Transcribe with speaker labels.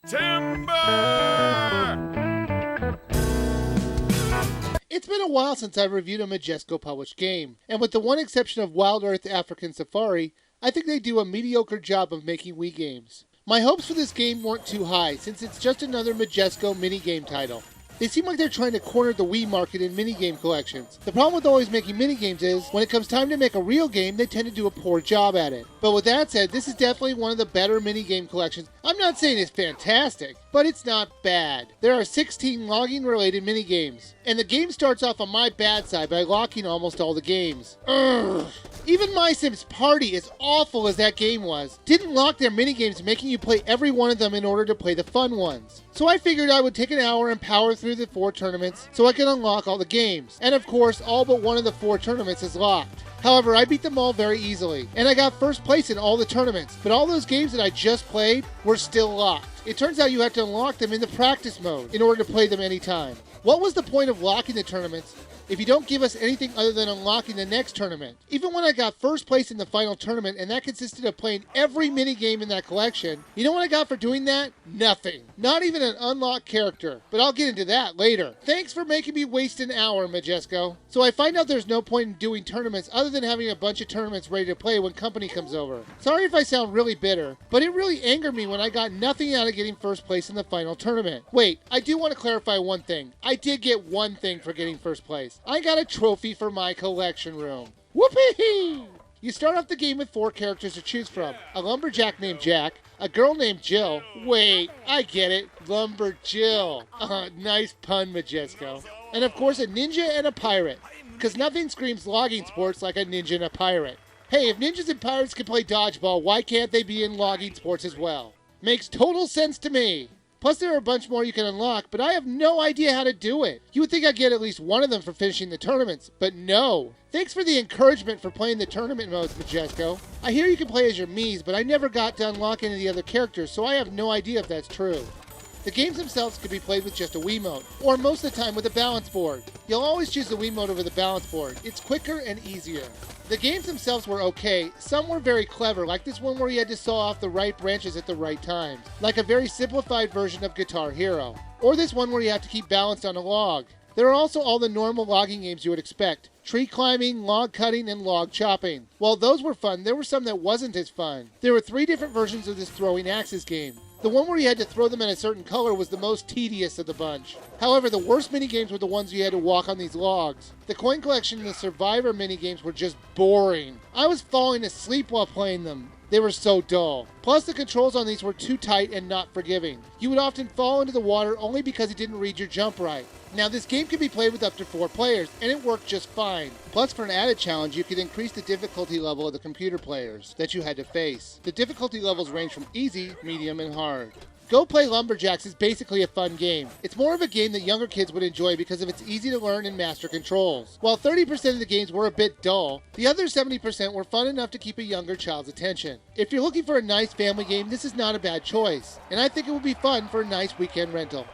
Speaker 1: Timber!
Speaker 2: It's been a while since I've reviewed a Majesco published game, and with the one exception of Wild Earth African Safari, I think they do a mediocre job of making Wii games. My hopes for this game weren't too high, since it's just another Majesco minigame title. They seem like they're trying to corner the Wii market in minigame collections. The problem with always making minigames is, when it comes time to make a real game, they tend to do a poor job at it. But with that said, this is definitely one of the better minigame collections. I'm not saying it's fantastic, but it's not bad. There are 16 logging-related minigames, and the game starts off on my bad side by locking almost all the games. Ugh. Even My Sims Party, as awful as that game was, didn't lock their minigames, making you play every one of them in order to play the fun ones. So I figured I would take an hour and power through the 4 tournaments so I could unlock all the games. And of course, all but one of the 4 tournaments is locked. However, I beat them all very easily, and I got first place in all the tournaments, but all those games that I just played were still locked. It turns out you have to unlock them in the practice mode in order to play them anytime. What was the point of locking the tournaments if you don't give us anything other than unlocking the next tournament? Even when I got first place in the final tournament, and that consisted of playing every minigame in that collection, you know what I got for doing that? Nothing. Not even an unlocked character. But I'll get into that later. Thanks for making me waste an hour, Majesco. So I find out there's no point in doing tournaments other than having a bunch of tournaments ready to play when company comes over. Sorry if I sound really bitter, but it really angered me when I got nothing out of getting first place in the final tournament. Wait, I do want to clarify one thing. I did get one thing for getting first place. I got a trophy for my collection room. Whoopee! You start off the game with 4 characters to choose from. A lumberjack named Jack, a girl named Jill. Wait, I get it. Lumberjill. Nice pun, Majesco. And of course a ninja and a pirate. Because nothing screams logging sports like a ninja and a pirate. Hey, if ninjas and pirates can play dodgeball, why can't they be in logging sports as well? Makes total sense to me. Plus there are a bunch more you can unlock, but I have no idea how to do it. You would think I'd get at least one of them for finishing the tournaments, but no. Thanks for the encouragement for playing the tournament modes, Majesco. I hear you can play as your Miis, but I never got to unlock any of the other characters, so I have no idea if that's true. The games themselves can be played with just a Wiimote, or most of the time with a balance board. You'll always choose the Wiimote over the balance board. It's quicker and easier. The games themselves were okay. Some were very clever, like this one where you had to saw off the right branches at the right times, like a very simplified version of Guitar Hero. Or this one where you have to keep balanced on a log. There are also all the normal logging games you would expect. Tree climbing, log cutting, and log chopping. While those were fun, there were some that wasn't as fun. There were 3 different versions of this throwing axes game. The one where you had to throw them in a certain color was the most tedious of the bunch. However, the worst minigames were the ones you had to walk on these logs. The coin collection and the survivor minigames were just boring. I was falling asleep while playing them. They were so dull. Plus, the controls on these were too tight and not forgiving. You would often fall into the water only because you didn't read your jump right. Now, this game can be played with up to 4 players, and it worked just fine. Plus, for an added challenge, you could increase the difficulty level of the computer players that you had to face. The difficulty levels range from easy, medium, and hard. Go Play Lumberjacks is basically a fun game. It's more of a game that younger kids would enjoy because of its easy to learn and master controls. While 30% of the games were a bit dull, the other 70% were fun enough to keep a younger child's attention. If you're looking for a nice family game, this is not a bad choice, and I think it would be fun for a nice weekend rental.